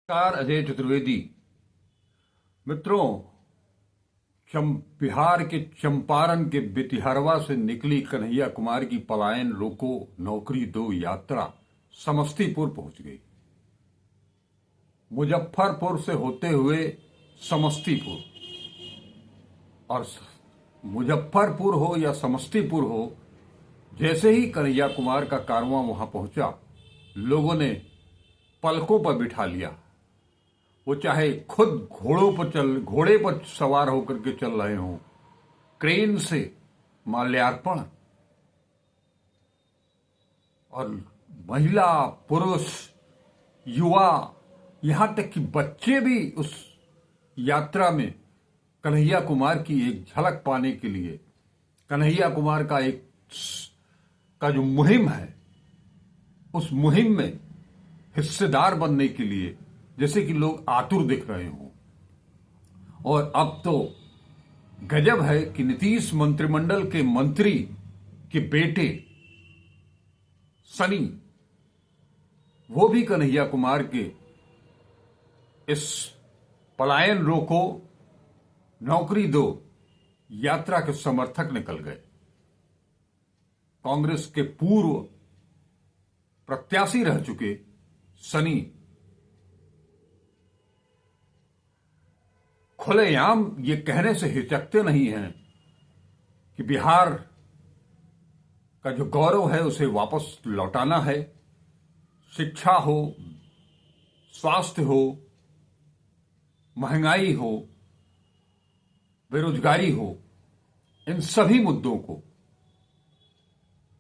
नमस्कार। अजय चतुर्वेदी। मित्रों, बिहार के चंपारण के बेतिहरवा से निकली कन्हैया कुमार की पलायन रोको नौकरी दो यात्रा समस्तीपुर पहुंच गई। मुजफ्फरपुर से होते हुए समस्तीपुर, और मुजफ्फरपुर हो या समस्तीपुर हो, जैसे ही कन्हैया कुमार का कारवां वहां पहुंचा, लोगों ने पलकों पर बिठा लिया। वो चाहे खुद घोड़े पर सवार होकर के चल रहे हों, क्रेन से माल्यार्पण, और महिला, पुरुष, युवा, यहां तक कि बच्चे भी उस यात्रा में कन्हैया कुमार की एक झलक पाने के लिए, कन्हैया कुमार का जो मुहिम है, उस मुहिम में हिस्सेदार बनने के लिए जैसे कि लोग आतुर दिख रहे हों। और अब तो गजब है कि नीतीश मंत्रिमंडल के मंत्री के बेटे सनी, वो भी कन्हैया कुमार के इस पलायन रोको नौकरी दो यात्रा के समर्थक निकल गए। कांग्रेस के पूर्व प्रत्याशी रह चुके सनी खुलेआम ये कहने से हिचकते नहीं हैं कि बिहार का जो गौरव है उसे वापस लौटाना है। शिक्षा हो, स्वास्थ्य हो, महंगाई हो, बेरोजगारी हो, इन सभी मुद्दों को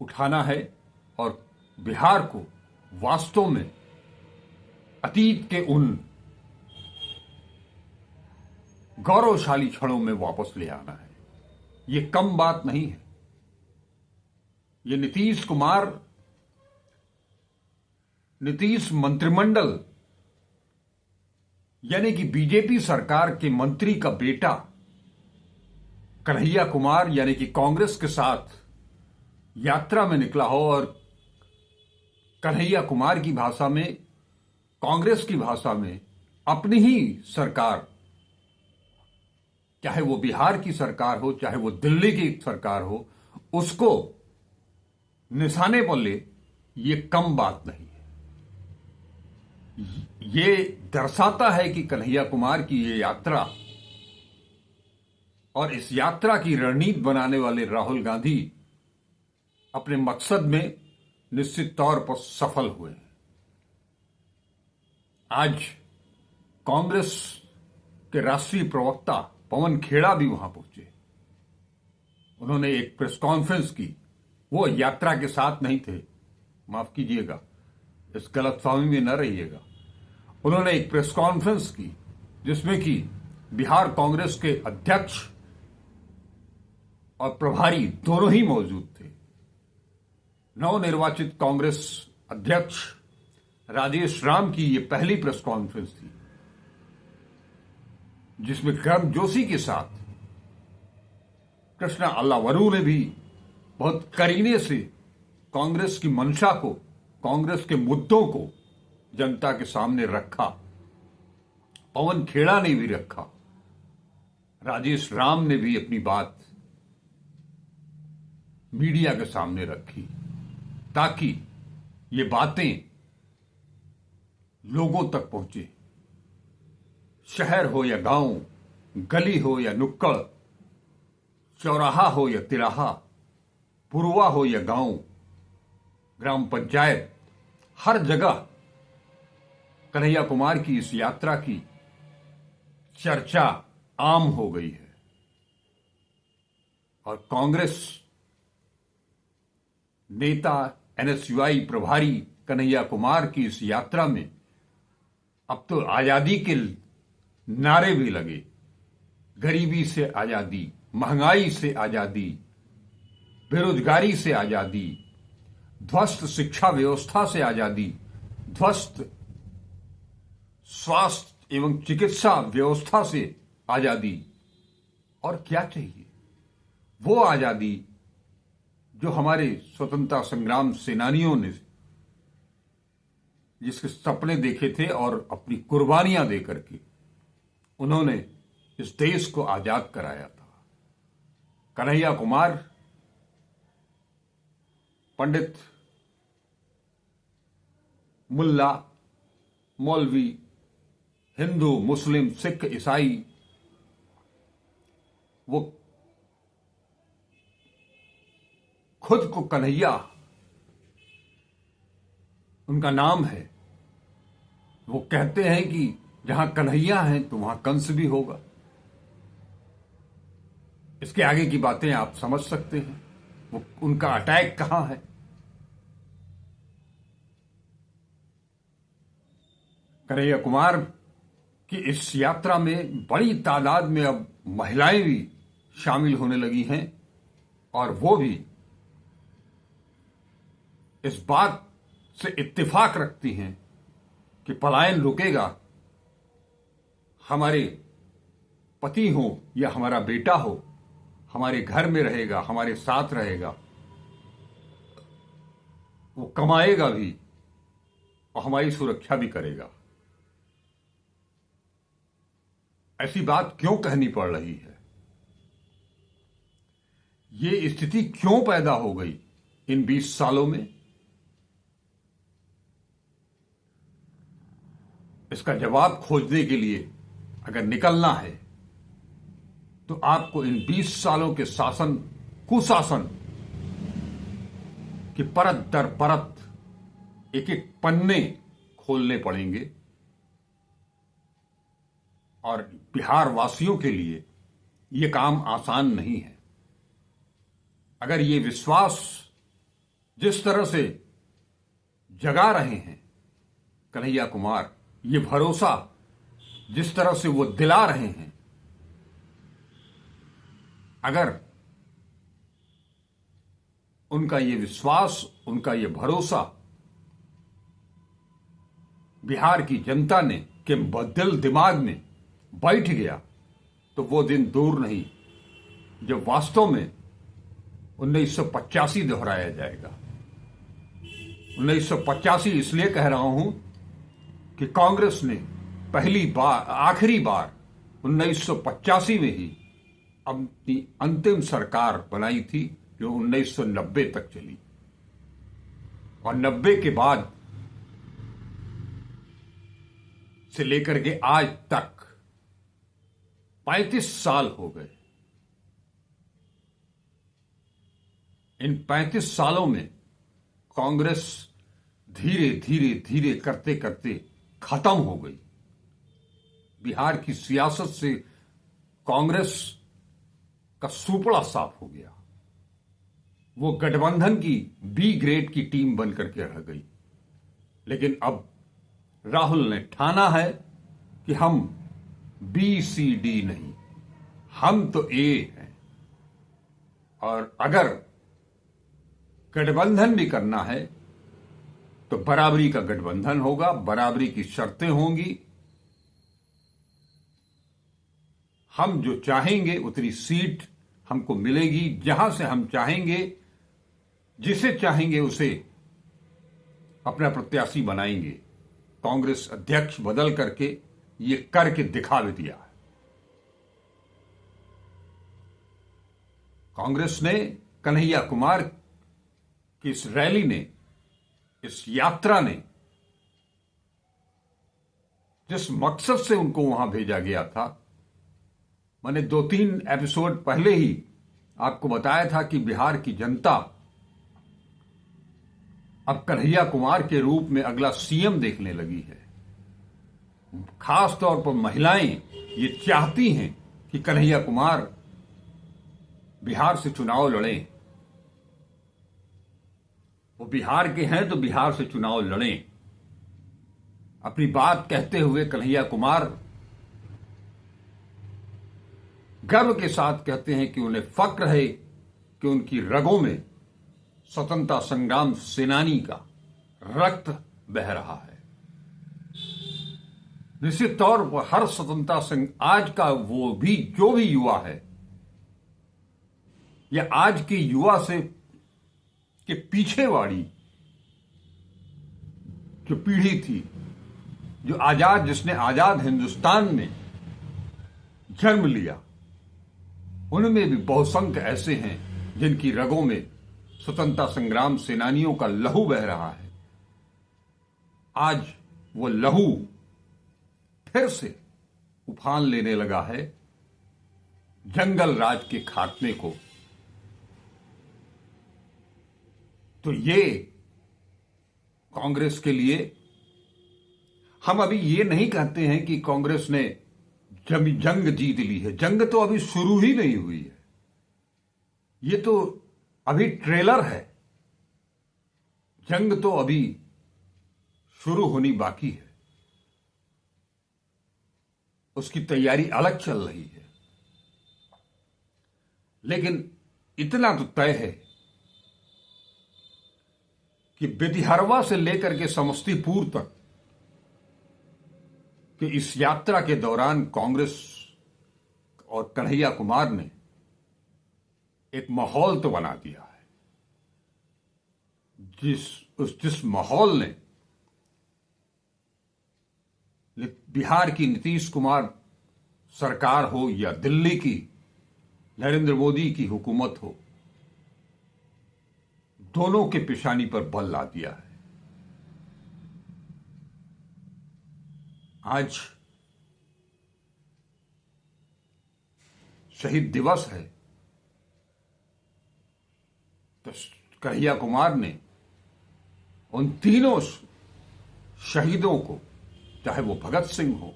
उठाना है और बिहार को वास्तव में अतीत के उन गौरवशाली क्षणों में वापस ले आना है। ये कम बात नहीं है। ये नीतीश मंत्रिमंडल यानी कि बीजेपी सरकार के मंत्री का बेटा कन्हैया कुमार यानी कि कांग्रेस के साथ यात्रा में निकला हो, और कन्हैया कुमार की भाषा में, कांग्रेस की भाषा में, अपनी ही सरकार, चाहे वो बिहार की सरकार हो, चाहे वो दिल्ली की सरकार हो, उसको निशाने पर ले, ये कम बात नहीं है। ये दर्शाता है कि कन्हैया कुमार की ये यात्रा और इस यात्रा की रणनीति बनाने वाले राहुल गांधी अपने मकसद में निश्चित तौर पर सफल हुए हैं। आज कांग्रेस के राष्ट्रीय प्रवक्ता पवन खेड़ा भी वहां पहुंचे। उन्होंने एक प्रेस कॉन्फ्रेंस की। वो यात्रा के साथ नहीं थे, माफ कीजिएगा, इस गलतफहमी में न रहिएगा। उन्होंने एक प्रेस कॉन्फ्रेंस की जिसमें कि बिहार कांग्रेस के अध्यक्ष और प्रभारी दोनों ही मौजूद थे। नवनिर्वाचित कांग्रेस अध्यक्ष राजेश राम की ये पहली प्रेस कॉन्फ्रेंस थी जिसमें गर्मजोशी के साथ कृष्णा अल्लावरू ने भी बहुत करीने से कांग्रेस की मंशा को, कांग्रेस के मुद्दों को जनता के सामने रखा। पवन खेड़ा ने भी रखा, राजेश राम ने भी अपनी बात मीडिया के सामने रखी, ताकि ये बातें लोगों तक पहुंचे। शहर हो या गांव, गली हो या नुक्कड़, चौराहा हो या तिराहा, पुरवा हो या गांव, ग्राम पंचायत, हर जगह कन्हैया कुमार की इस यात्रा की चर्चा आम हो गई है। और कांग्रेस नेता, एनएसयूआई प्रभारी कन्हैया कुमार की इस यात्रा में अब तो आजादी के नारे भी लगे। गरीबी से आजादी, महंगाई से आजादी, बेरोजगारी से आजादी, ध्वस्त शिक्षा व्यवस्था से आजादी, ध्वस्त स्वास्थ्य एवं चिकित्सा व्यवस्था से आजादी। और क्या चाहिए? वो आजादी जो हमारे स्वतंत्रता संग्राम सेनानियों ने जिसके सपने देखे थे और अपनी कुर्बानियां दे करके उन्होंने इस देश को आजाद कराया था। कन्हैया कुमार पंडित, मुल्ला, मौलवी, हिंदू, मुस्लिम, सिख, ईसाई, वो खुद को कन्हैया उनका नाम है। वो कहते हैं कि जहां कन्हैया है तो वहां कंस भी होगा। इसके आगे की बातें आप समझ सकते हैं। वो उनका अटैक कहां है। कन्हैया कुमार की इस यात्रा में बड़ी तादाद में अब महिलाएं भी शामिल होने लगी हैं और वो भी इस बात से इत्तेफाक रखती हैं कि पलायन रुकेगा, हमारे पति हो या हमारा बेटा हो, हमारे घर में रहेगा, हमारे साथ रहेगा, वो कमाएगा भी और हमारी सुरक्षा भी करेगा। ऐसी बात क्यों कहनी पड़ रही है? ये स्थिति क्यों पैदा हो गई इन 20 सालों में? इसका जवाब खोजने के लिए अगर निकलना है तो आपको इन 20 सालों के कुशासन की परत दर परत एक एक पन्ने खोलने पड़ेंगे और बिहार वासियों के लिए यह काम आसान नहीं है। अगर ये विश्वास जिस तरह से जगा रहे हैं कन्हैया कुमार, ये भरोसा जिस तरह से वो दिला रहे हैं, अगर उनका ये विश्वास, उनका ये भरोसा बिहार की जनता ने के दिल दिमाग में बैठ गया तो वो दिन दूर नहीं जब वास्तव में 1985 दोहराया जाएगा। 1985 इसलिए कह रहा हूं कि कांग्रेस ने आखिरी बार 1985 में ही अपनी अंतिम सरकार बनाई थी जो 1990 तक चली और 90 के बाद से लेकर के आज तक 35 साल हो गए। इन 35 सालों में कांग्रेस धीरे धीरे धीरे करते करते खत्म हो गई। बिहार की सियासत से कांग्रेस का सुपड़ा साफ हो गया। वो गठबंधन की बी ग्रेड की टीम बनकर के रह गई। लेकिन अब राहुल ने ठाना है कि हम बी सी डी नहीं, हम तो ए हैं और अगर गठबंधन भी करना है तो बराबरी का गठबंधन होगा, बराबरी की शर्तें होंगी। हम जो चाहेंगे उतनी सीट हमको मिलेगी, जहां से हम चाहेंगे, जिसे चाहेंगे उसे अपना प्रत्याशी बनाएंगे। कांग्रेस अध्यक्ष बदल करके ये करके दिखा भी दिया है। कांग्रेस ने, कन्हैया कुमार की इस रैली ने, इस यात्रा ने, जिस मकसद से उनको वहां भेजा गया था, मैंने 2-3 एपिसोड पहले ही आपको बताया था कि बिहार की जनता अब कन्हैया कुमार के रूप में अगला सीएम देखने लगी है। खास तौर पर महिलाएं ये चाहती हैं कि कन्हैया कुमार बिहार से चुनाव लड़ें। वो बिहार के हैं तो बिहार से चुनाव लड़ें। अपनी बात कहते हुए कन्हैया कुमार गर्व के साथ कहते हैं कि उन्हें फक्र है कि उनकी रगों में स्वतंत्रता संग्राम सेनानी का रक्त बह रहा है। निश्चित तौर पर हर स्वतंत्रता आज का वो भी जो भी युवा है या आज के युवा से के पीछे वाली जो पीढ़ी थी, जिसने आजाद हिंदुस्तान में जन्म लिया, उनमें भी बहुसंख्य ऐसे हैं जिनकी रगों में स्वतंत्रता संग्राम सेनानियों का लहू बह रहा है। आज वो लहू फिर से उफान लेने लगा है जंगल राज के खात्मे को। तो ये कांग्रेस के लिए, हम अभी ये नहीं कहते हैं कि कांग्रेस ने जंग जीत ली है। जंग तो अभी शुरू ही नहीं हुई है, ये तो अभी ट्रेलर है। जंग तो अभी शुरू होनी बाकी है, उसकी तैयारी अलग चल रही है। लेकिन इतना तो तय है कि बेतिहरवा से लेकर के समस्तीपुर तक कि इस यात्रा के दौरान कांग्रेस और कन्हैया कुमार ने एक माहौल तो बना दिया है, जिस माहौल ने बिहार की नीतीश कुमार सरकार हो या दिल्ली की नरेंद्र मोदी की हुकूमत हो, दोनों के पेशानी पर बल ला दिया है। आज शहीद दिवस है, तो कन्हैया कुमार ने उन तीनों शहीदों को, चाहे वो भगत सिंह हो,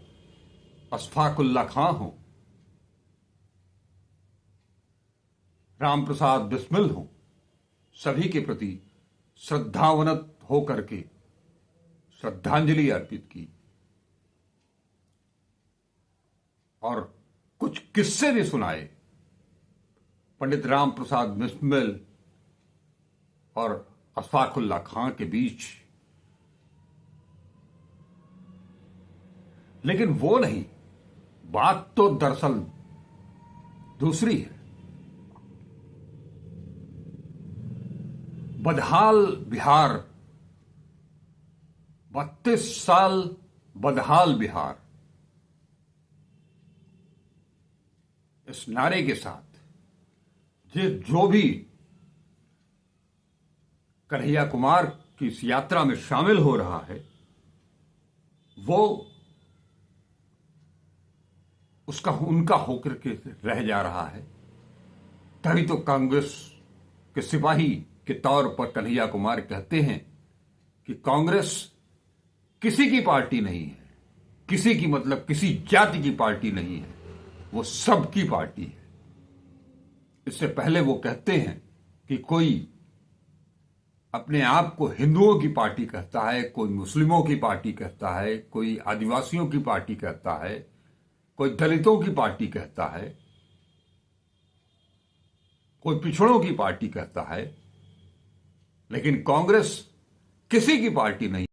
अशफाकुल्ला खां हो, राम प्रसाद बिस्मिल हो, सभी के प्रति श्रद्धावनत होकर के श्रद्धांजलि अर्पित की और कुछ किस्से भी सुनाए पंडित राम प्रसाद बिस्मिल और अशफाकुल्ला खां के बीच। लेकिन वो नहीं, बात तो दरअसल दूसरी है। बदहाल बिहार, 32 साल बदहाल बिहार, इस नारे के साथ जो भी कन्हैया कुमार की इस यात्रा में शामिल हो रहा है, वो उनका होकर के रह जा रहा है। तभी तो कांग्रेस के सिपाही के तौर पर कन्हैया कुमार कहते हैं कि कांग्रेस किसी की पार्टी नहीं है, किसी की मतलब किसी जाति की पार्टी नहीं है, वो सबकी पार्टी है। इससे पहले वो कहते हैं कि कोई अपने आप को हिंदुओं की पार्टी कहता है, कोई मुस्लिमों की पार्टी कहता है, कोई आदिवासियों की पार्टी कहता है, कोई दलितों की पार्टी कहता है, कोई पिछड़ों की पार्टी कहता है, लेकिन कांग्रेस किसी की पार्टी नहीं।